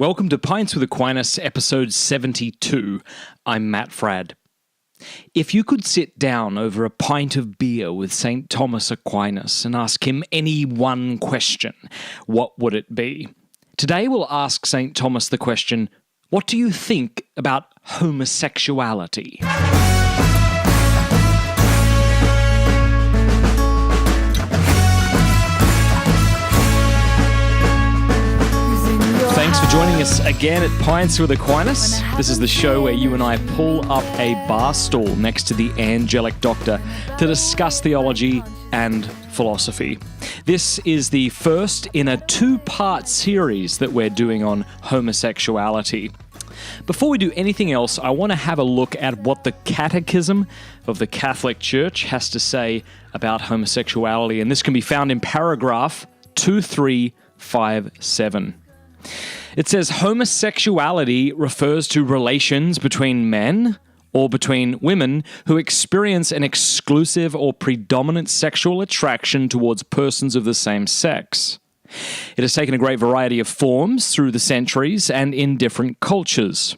Welcome to Pints with Aquinas, episode 72. I'm Matt Fradd. If you could sit down over a pint of beer with St. Thomas Aquinas and ask him any one question, what would it be? Today we'll ask St. Thomas the question, what do you think about homosexuality? Thanks for joining us again at Pints with Aquinas. This is the show where you and I pull up a bar stool next to the angelic doctor to discuss theology and philosophy. This is the first in a two-part series that we're doing on homosexuality. Before we do anything else, I want to have a look at what the Catechism of the Catholic Church has to say about homosexuality, and this can be found in paragraph 2357. It says, homosexuality refers to relations between men or between women who experience an exclusive or predominant sexual attraction towards persons of the same sex. It has taken a great variety of forms through the centuries and in different cultures.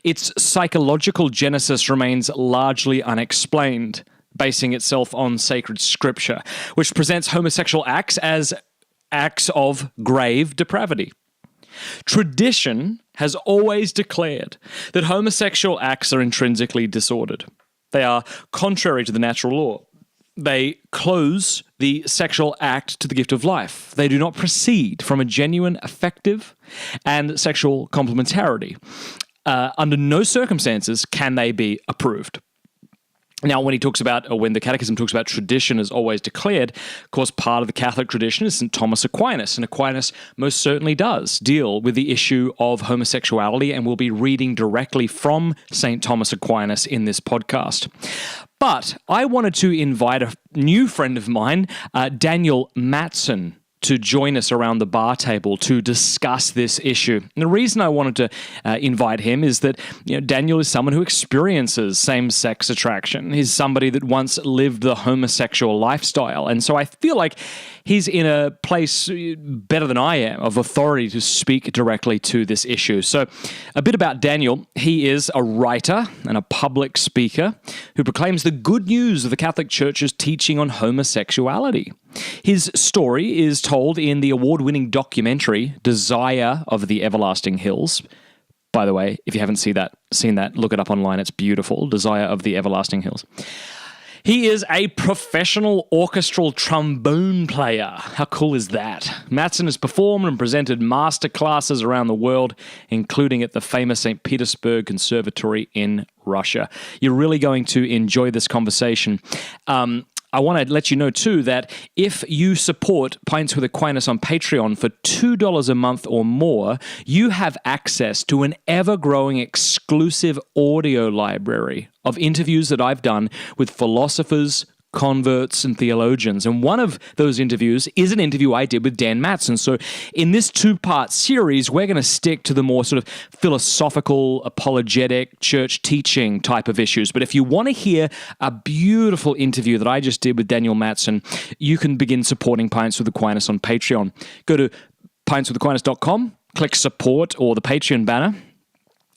Its psychological genesis remains largely unexplained, basing itself on sacred scripture, which presents homosexual acts as acts of grave depravity. Tradition has always declared that homosexual acts are intrinsically disordered. They are contrary to the natural law. They close the sexual act to the gift of life. They do not proceed from a genuine affective and sexual complementarity. Under no circumstances can they be approved. Now, when the Catechism talks about tradition as always declared, of course, part of the Catholic tradition is St. Thomas Aquinas, and Aquinas most certainly does deal with the issue of homosexuality, and we'll be reading directly from St. Thomas Aquinas in this podcast. But I wanted to invite a new friend of mine, Daniel Mattson, to join us around the bar table to discuss this issue. And the reason I wanted to invite him is that Daniel is someone who experiences same-sex attraction. He's somebody that once lived the homosexual lifestyle. And so I feel like he's in a place better than I am of authority to speak directly to this issue. So a bit about Daniel. He is a writer and a public speaker who proclaims the good news of the Catholic Church's teaching on homosexuality. His story is told in the award-winning documentary, Desirae of the Everlasting Hills. By the way, if you haven't seen that, look it up online. It's beautiful, Desirae of the Everlasting Hills. He is a professional orchestral trombone player. How cool is that? Mattson has performed and presented master classes around the world, including at the famous St. Petersburg Conservatory in Russia. You're really going to enjoy this conversation. I want to let you know, too, that if you support Pints with Aquinas on Patreon for $2 a month or more, you have access to an ever-growing exclusive audio library of interviews that I've done with philosophers, converts, and theologians. And one of those interviews is an interview I did with Dan Mattson. So in this two-part series, we're going to stick to the more sort of philosophical, apologetic, church teaching type of issues. But if you want to hear a beautiful interview that I just did with Daniel Mattson, you can begin supporting Pints with Aquinas on Patreon. Go to pintswithaquinas.com, click support or the Patreon banner,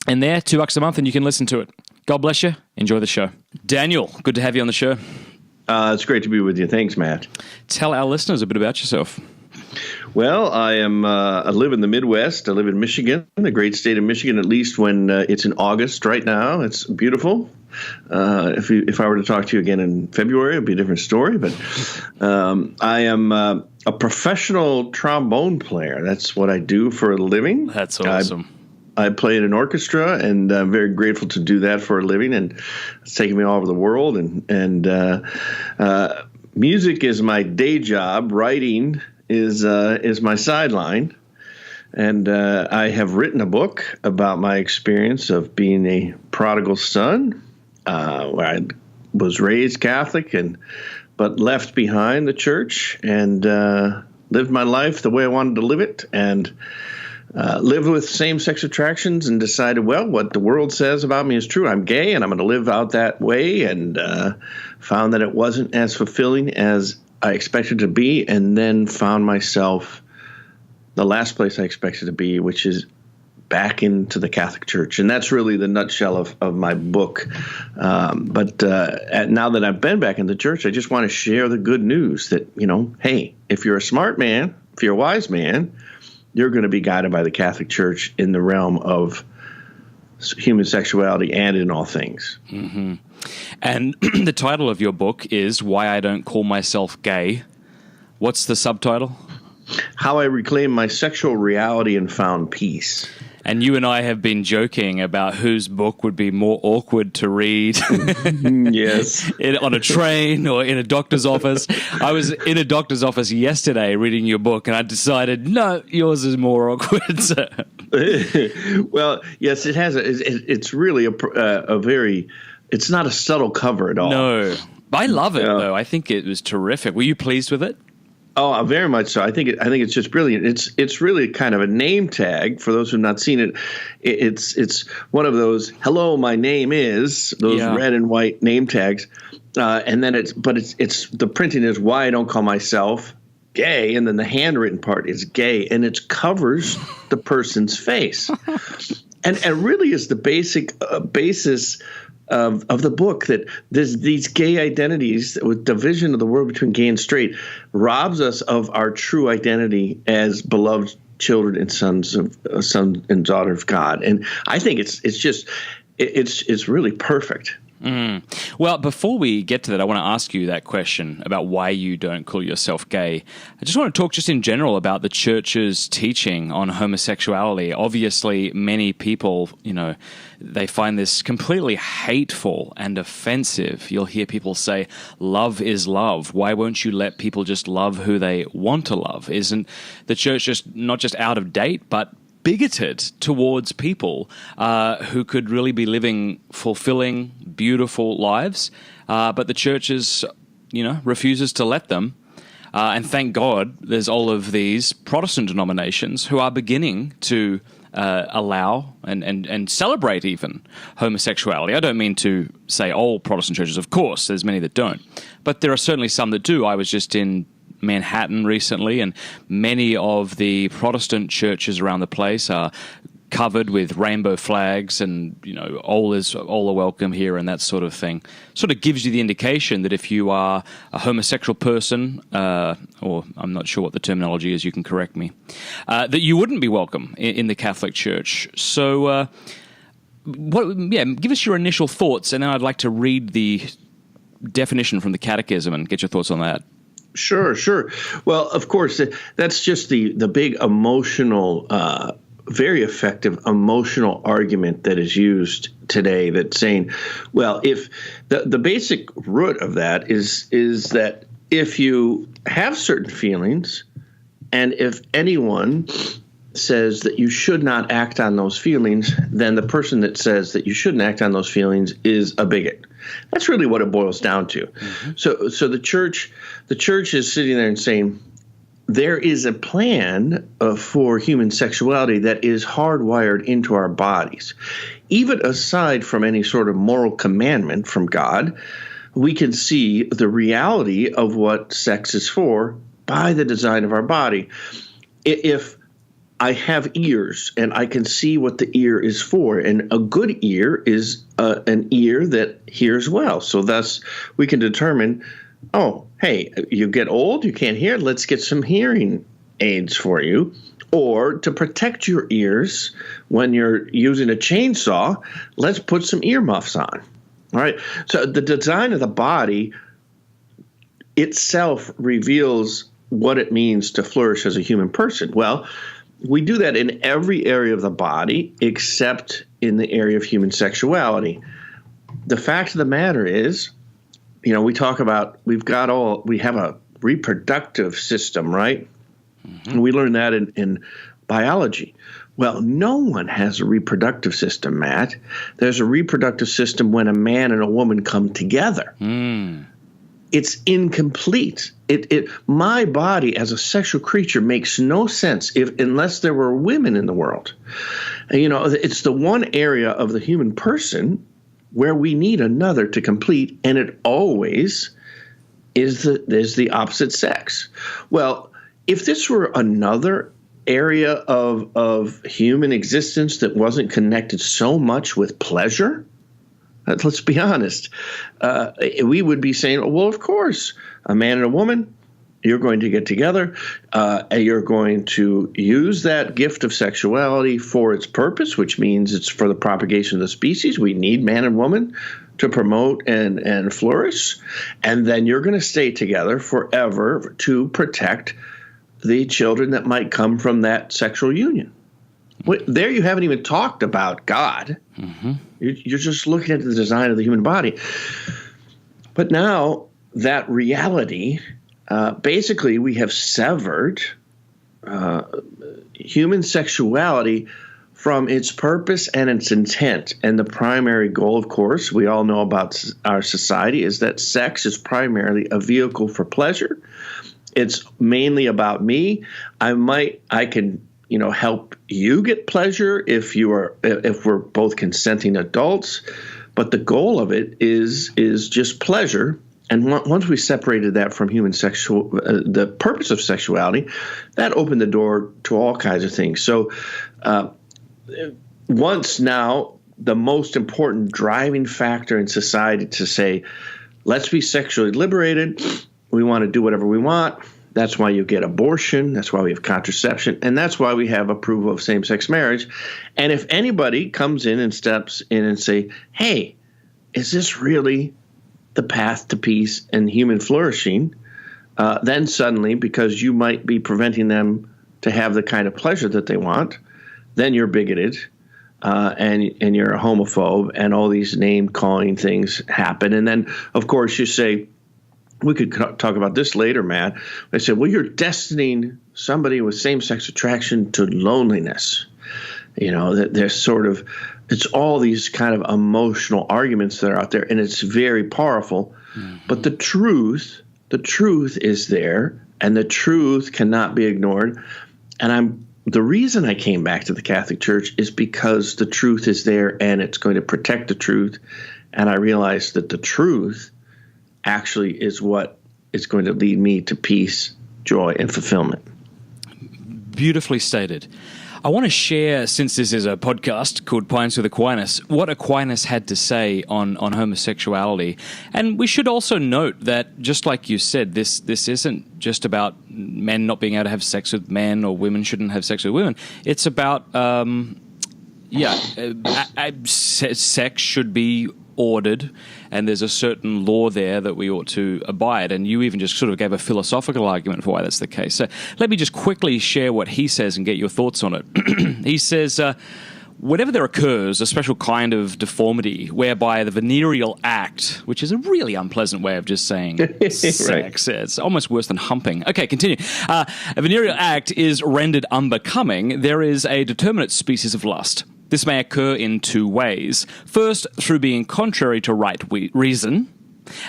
and there, $2 a month, and you can listen to it. God bless you. Enjoy the show. Daniel, good to have you on the show. It's great to be with you. Thanks, Matt. Tell our listeners a bit about yourself. Well, I live in the Midwest. I live in Michigan, the great state of Michigan, at least when it's in August right now. It's beautiful. If I were to talk to you again in February, it'd be a different story. But I am a professional trombone player. That's what I do for a living. That's awesome. I play in an orchestra, and I'm very grateful to do that for a living, and it's taken me all over the world. And music is my day job. Writing is my sideline. And I have written a book about my experience of being a prodigal son, where I was raised Catholic but left behind the church and lived my life the way I wanted to live it, and lived with same-sex attractions and decided, well, what the world says about me is true. I'm gay, and I'm going to live out that way, and found that it wasn't as fulfilling as I expected to be, and then found myself the last place I expected to be, which is back into the Catholic Church. And that's really the nutshell of my book. But now that I've been back in the church, I just want to share the good news that, hey, if you're a smart man, if you're a wise man, you're going to be guided by the Catholic Church in the realm of human sexuality and in all things. Mm-hmm. And the title of your book is Why I Don't Call Myself Gay. What's the subtitle? How I Reclaimed My Sexual Reality and Found Peace. And you and I have been joking about whose book would be more awkward to read. Yes. On a train or in a doctor's office. I was in a doctor's office yesterday reading your book, and I decided, no, yours is more awkward. Well, yes, it has. It's really a very. It's not a subtle cover at all. No, I love it though. I think it was terrific. Were you pleased with it? Oh, very much so. I think it's just brilliant. It's really kind of a name tag for those who've not seen it. It's one of those "Hello, my name is" those red and white name tags, and then it's the printing is "Why I Don't Call Myself Gay," and then the handwritten part is "Gay," and it covers the person's face, and really is the basic basis of the book, that there's these gay identities with division of the world between gay and straight robs us of our true identity as beloved children and sons and daughters of God. And I think it's really perfect. Mm. Well, before we get to that, I want to ask you that question about why you don't call yourself gay. I just want to talk just in general about the church's teaching on homosexuality. Obviously, many people, they find this completely hateful and offensive. You'll hear people say, love is love. Why won't you let people just love who they want to love? Isn't the church just not just out of date, but bigoted towards people who could really be living fulfilling, beautiful lives, but the church refuses to let them. And thank God there's all of these Protestant denominations who are beginning to allow and celebrate even homosexuality. I don't mean to say all Protestant churches, of course, there's many that don't, but there are certainly some that do. I was just in Manhattan recently, and many of the Protestant churches around the place are covered with rainbow flags, and all are welcome here and that sort of thing. Sort of gives you the indication that if you are a homosexual person, or I'm not sure what the terminology is, you can correct me, that you wouldn't be welcome in the Catholic Church. So, give us your initial thoughts, and then I'd like to read the definition from the Catechism and get your thoughts on that. Sure. Well, of course, that's just the big emotional, very effective emotional argument that is used today, that's saying, well, if the basic root of that is that if you have certain feelings, and if anyone says that you should not act on those feelings, then the person that says that you shouldn't act on those feelings is a bigot. That's really what it boils down to. Mm-hmm. So the church is sitting there and saying there is a plan for human sexuality that is hardwired into our bodies. Even aside from any sort of moral commandment from God, we can see the reality of what sex is for by the design of our body. If I have ears, and I can see what the ear is for. And a good ear is an ear that hears well. So thus, we can determine, oh, hey, you get old, you can't hear, let's get some hearing aids for you. Or to protect your ears when you're using a chainsaw, let's put some earmuffs on. All right. So the design of the body itself reveals what it means to flourish as a human person. Well, we do that in every area of the body except in the area of human sexuality. The fact of the matter is, we talk about we have a reproductive system, right? Mm-hmm. And we learn that in biology. Well, no one has a reproductive system, Matt. There's a reproductive system when a man and a woman come together. Mm. It's incomplete. My body as a sexual creature makes no sense unless there were women in the world. It's the one area of the human person where we need another to complete, and it always is the opposite sex. Well, if this were another area of human existence that wasn't connected so much with pleasure? Let's be honest. We would be saying, well, of course, a man and a woman, you're going to get together, and you're going to use that gift of sexuality for its purpose, which means it's for the propagation of the species. We need man and woman to promote and flourish. And then you're going to stay together forever to protect the children that might come from that sexual union. There you haven't even talked about God. Mm-hmm. You're just looking at the design of the human body. But now that reality, basically we have severed human sexuality from its purpose and its intent. And the primary goal, of course, we all know about our society, is that sex is primarily a vehicle for pleasure. It's mainly about me. I can help you get pleasure if we're both consenting adults, but the goal of it is just pleasure. And once we separated that from human the purpose of sexuality, that opened the door to all kinds of things. So once now, the most important driving factor in society to say, let's be sexually liberated, we want to do whatever we want. That's why you get abortion. That's why we have contraception. And that's why we have approval of same-sex marriage. And if anybody comes in and steps in and say, hey, is this really the path to peace and human flourishing? Then suddenly, because you might be preventing them to have the kind of pleasure that they want, then you're bigoted and you're a homophobe, and all these name-calling things happen. And then, of course, you say, we could talk about this later, Matt. They said, well, you're destining somebody with same-sex attraction to loneliness. There's it's all these kind of emotional arguments that are out there, and it's very powerful. Mm-hmm. But the truth is there, and the truth cannot be ignored. And the reason I came back to the Catholic Church is because the truth is there, and it's going to protect the truth. And I realized that the truth actually is what is going to lead me to peace, joy, and fulfillment. Beautifully stated. I want to share, since this is a podcast called Pints with Aquinas, what Aquinas had to say on homosexuality. And we should also note that, just like you said, this isn't just about men not being able to have sex with men, or women shouldn't have sex with women. It's about, sex should be ordered, and there's a certain law there that we ought to abide. And you even just sort of gave a philosophical argument for why that's the case. So let me just quickly share what he says and get your thoughts on it. He says, whenever there occurs a special kind of deformity whereby the venereal act, which is a really unpleasant way of just saying sex, right. It's almost worse than humping. Okay, continue. A venereal act is rendered unbecoming. There is a determinate species of lust. This may occur in two ways. First, through being contrary to right reason,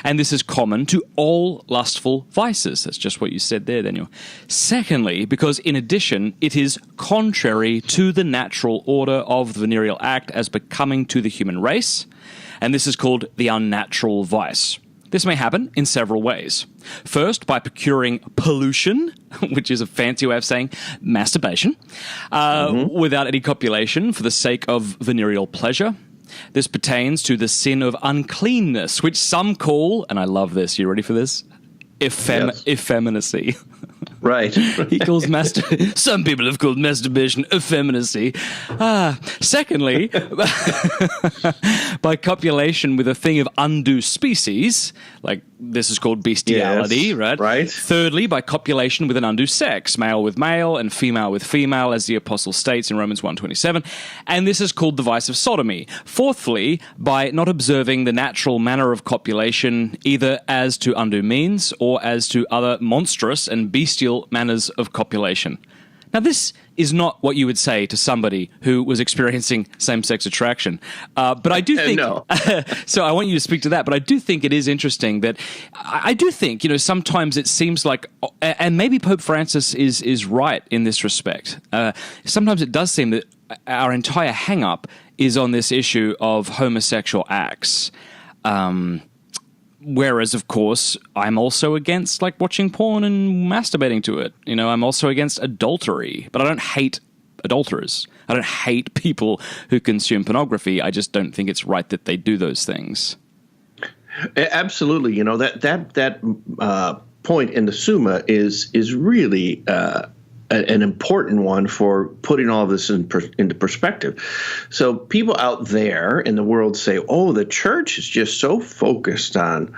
and this is common to all lustful vices. That's just what you said there, Daniel. Secondly, because in addition, it is contrary to the natural order of the venereal act as becoming to the human race, and this is called the unnatural vice. This may happen in several ways. First, by procuring pollution, which is a fancy way of saying masturbation, without any copulation for the sake of venereal pleasure. This pertains to the sin of uncleanness, which some call, and I love this, you ready for this? Effeminacy. Right. He calls some people have called masturbation effeminacy. Secondly, by copulation with a thing of undue species, like this is called bestiality, yes, right? Right. Thirdly, by copulation with an undue sex, male with male and female with female, as the apostle states in Romans 1:27, and this is called the vice of sodomy. Fourthly, by not observing the natural manner of copulation, either as to undue means or as to other monstrous and bestial manners of copulation. Now, this is not what you would say to somebody who was experiencing same-sex attraction. But I do think... No. So I want you to speak to that, but I do think it is interesting that... I do think, sometimes it seems like... And maybe Pope Francis is right in this respect. Sometimes it does seem that our entire hang-up is on this issue of homosexual acts. Whereas, of course, I'm also against like watching porn and masturbating to it. You know, I'm also against adultery, but I don't hate adulterers. I don't hate people who consume pornography. I just don't think it's right that they do those things. Absolutely. You know, that point in the Summa is really an important one for putting all this into perspective. So people out there in the world say, oh, the church is just so focused on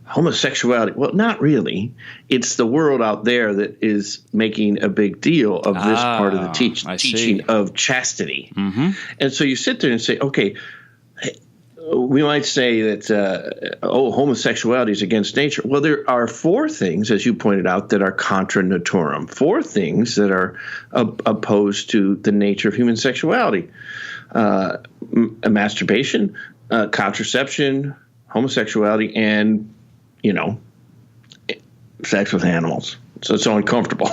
homosexuality. Well, not really. It's the world out there that is making a big deal of this part of the teaching of chastity. Mm-hmm. And so you sit there and say, okay, we might say that, homosexuality is against nature. Well, there are 4 things, as you pointed out, that are contra naturam, 4 things that are opposed to the nature of human sexuality. Masturbation, contraception, homosexuality, and, sex with animals. So it's so uncomfortable.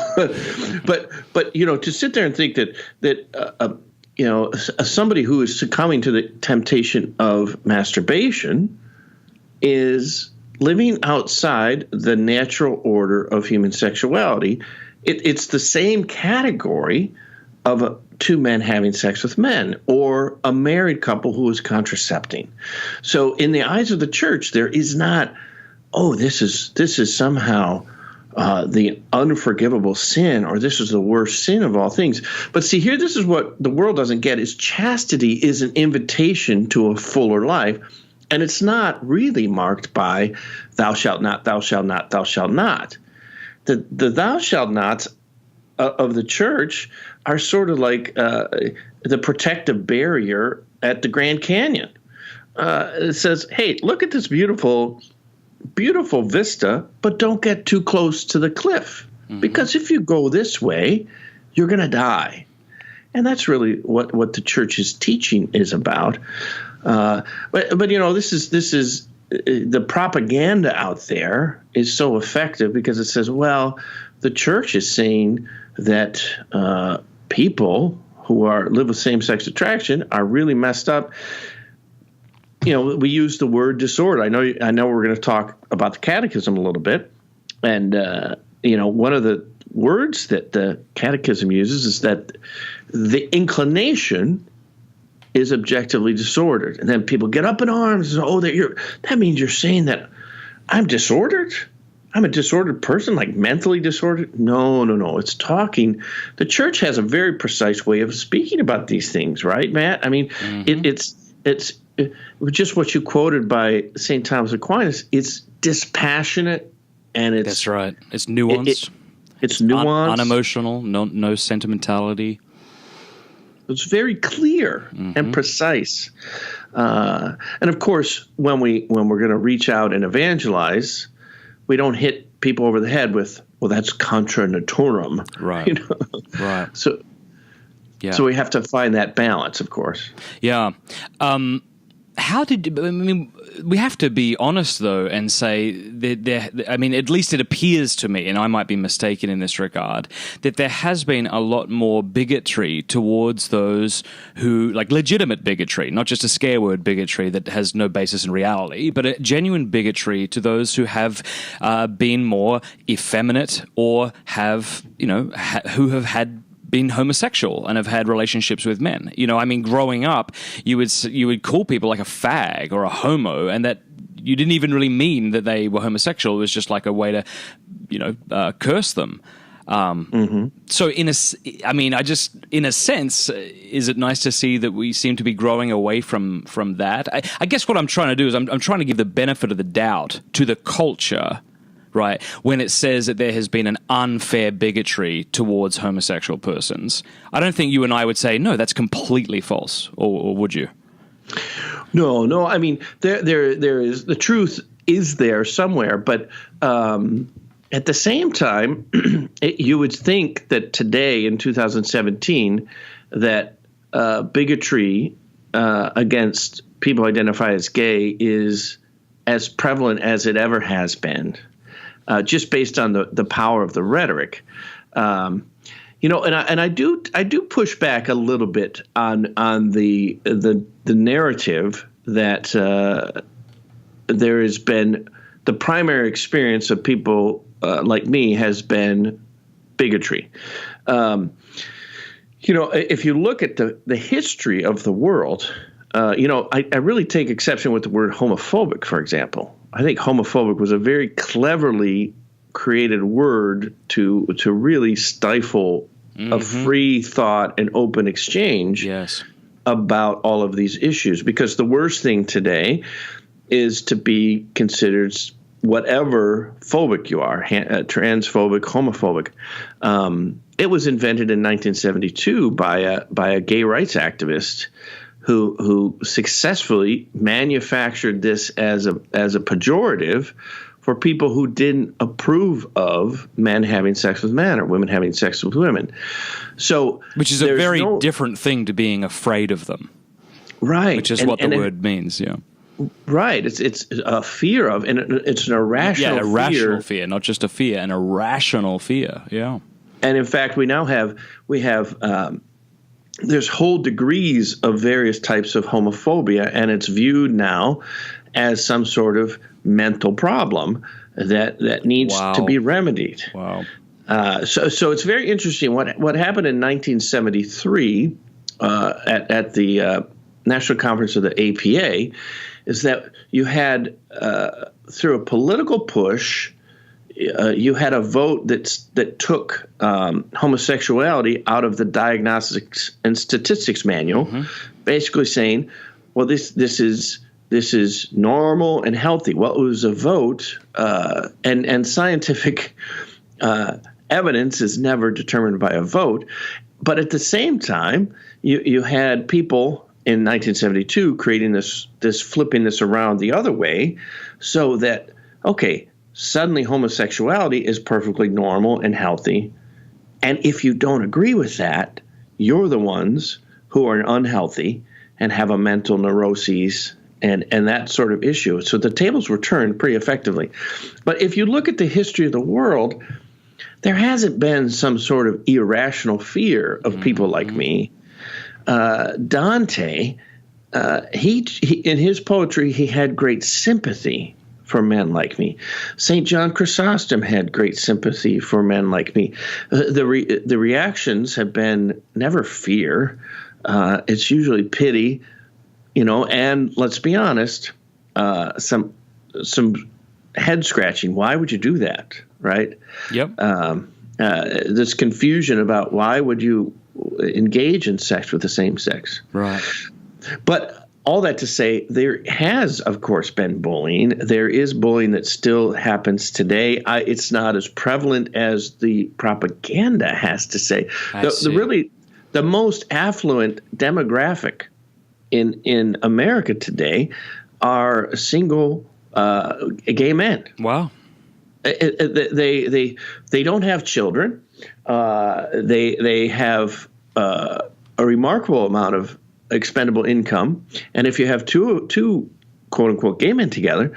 but to sit there and think that somebody who is succumbing to the temptation of masturbation is living outside the natural order of human sexuality. It's the same category of 2 men having sex with men or a married couple who is contracepting. So in the eyes of the church, there is not, this is somehow the unforgivable sin, or this is the worst sin of all things. But see, here, this is what the world doesn't get, is chastity is an invitation to a fuller life. And it's not really marked by thou shalt not, thou shalt not, thou shalt not. The thou shalt nots of the church are sort of like the protective barrier at the Grand Canyon. It says, hey, look at this beautiful vista, but don't get too close to the cliff, because if you go this way, you're going to die. And that's really what the church's teaching is about. But this is the propaganda out there is so effective because it says, well, the church is saying that people who live with same-sex attraction are really messed up. We use the word disorder. I know we're going to talk about the catechism a little bit. And, one of the words that the catechism uses is that the inclination is objectively disordered. And then people get up in arms and say, that means you're saying that I'm disordered? I'm a disordered person, like mentally disordered? No. It's talking. The church has a very precise way of speaking about these things, right, Matt? I mean, it's just what you quoted by St. Thomas Aquinas. It's dispassionate, and it's that's right. It's nuanced. It's nuanced, unemotional, no sentimentality. It's very clear and precise. And of course, when we're going to reach out and evangelize, we don't hit people over the head with, well, that's contra naturam, right? Right. So we have to find that balance, of course. Yeah. We have to be honest, though, and say that at least it appears to me, and I might be mistaken in this regard, that there has been a lot more bigotry towards those who, like legitimate bigotry, not just a scare word bigotry that has no basis in reality, but a genuine bigotry to those who have been more effeminate or have, who have had been homosexual and have had relationships with men. Growing up, you would call people like a fag or a homo, and that you didn't even really mean that they were homosexual. It was just like a way to, curse them. So in a sense, is it nice to see that we seem to be growing away from that? I guess what I'm trying to do is I'm trying to give the benefit of the doubt to the culture, right, when it says that there has been an unfair bigotry towards homosexual persons. I don't think you and I would say, no, that's completely false, or would you? No. I mean, there is, the truth is there somewhere, but at the same time, you would think that today in 2017, that bigotry against people identified as gay is as prevalent as it ever has been. Just based on the power of the rhetoric, and I do push back a little bit on the narrative that there has been the primary experience of people like me has been bigotry. If you look at the history of the world, I really take exception with the word homophobic, for example. I think homophobic was a very cleverly created word to really stifle a free thought and open exchange about all of these issues. Because the worst thing today is to be considered whatever phobic you are, transphobic, homophobic. It was invented in 1972 by a gay rights activist who successfully manufactured this as a pejorative for people who didn't approve of men having sex with men or women having sex with women. So, which is a very different thing to being afraid of them, right? Which is what the word means, yeah. Right. It's a fear of, and it's an irrational fear. Yeah, irrational fear, not just a fear, an irrational fear. Yeah. And in fact, we have there's whole degrees of various types of homophobia, and it's viewed now as some sort of mental problem that needs to be remedied. Wow. So it's very interesting what happened in 1973 at the National Conference of the APA is that you had through a political push. You had a vote that took homosexuality out of the Diagnostics and Statistics Manual, basically saying, well, this is normal and healthy. Well, it was a vote, and scientific evidence is never determined by a vote. But at the same time, you had people in 1972 creating this flipping this around the other way, so that suddenly homosexuality is perfectly normal and healthy. And if you don't agree with that, you're the ones who are unhealthy and have a mental neuroses and that sort of issue. So the tables were turned pretty effectively. But if you look at the history of the world, there hasn't been some sort of irrational fear of people like me. Dante, he in his poetry, he had great sympathy for men like me. St. John Chrysostom had great sympathy for men like me. The reactions have been never fear. It's usually pity, and let's be honest, some head scratching. Why would you do that, right? Yep. This confusion about why would you engage in sex with the same sex. Right. But all that to say, there has, of course, been bullying. There is bullying that still happens today. It's not as prevalent as the propaganda has to say. The most affluent demographic in America today are single gay men. Wow. They don't have children. They have a remarkable amount of expendable income, and if you have two quote unquote gay men together,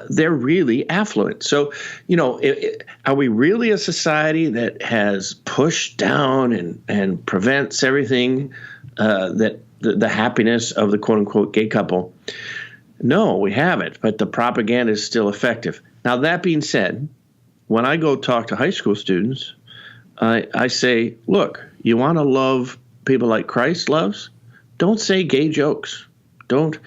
they're really affluent. So, are we really a society that has pushed down and prevents everything that the happiness of the quote unquote gay couple? No, we haven't. But the propaganda is still effective. Now, that being said, when I go talk to high school students, I say, look, you want to love people like Christ loves? Don't say gay jokes. Don't.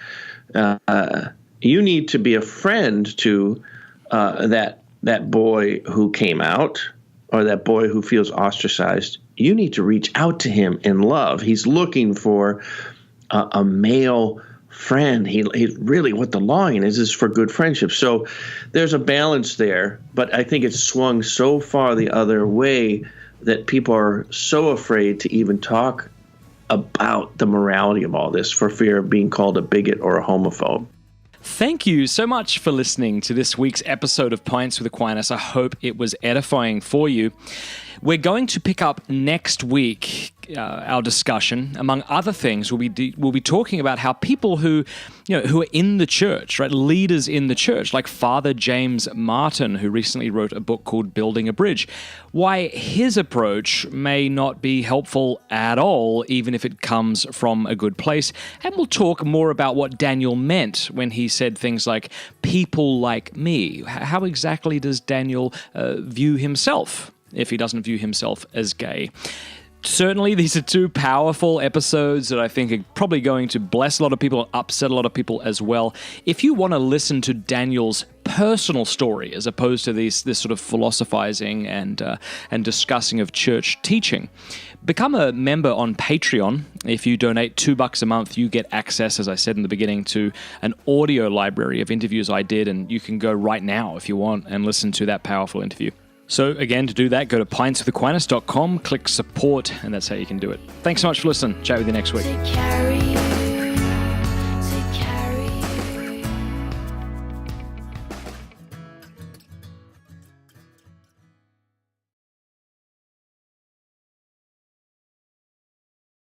You need to be a friend to that boy who came out or that boy who feels ostracized. You need to reach out to him in love. He's looking for a male friend. He really what the longing is for good friendship. So there's a balance there, but I think it's swung so far the other way that people are so afraid to even talk about the morality of all this for fear of being called a bigot or a homophobe. Thank you so much for listening to this week's episode of Pints with Aquinas. I hope it was edifying for you. We're going to pick up next week our discussion. Among other things, we'll be talking about how people who are in the church, right, leaders in the church, like Father James Martin, who recently wrote a book called Building a Bridge, why his approach may not be helpful at all, even if it comes from a good place. And we'll talk more about what Daniel meant when he said things like, people like me. How exactly does Daniel view himself, if he doesn't view himself as gay? Certainly, these are two powerful episodes that I think are probably going to bless a lot of people, upset a lot of people as well. If you want to listen to Daniel's personal story as opposed to this sort of philosophizing and discussing of church teaching, become a member on Patreon. If you donate $2 a month, you get access, as I said in the beginning, to an audio library of interviews I did, and you can go right now if you want and listen to that powerful interview. So again, to do that, go to pintswithaquinas.com, click support, and that's how you can do it. Thanks so much for listening. Chat with you next week.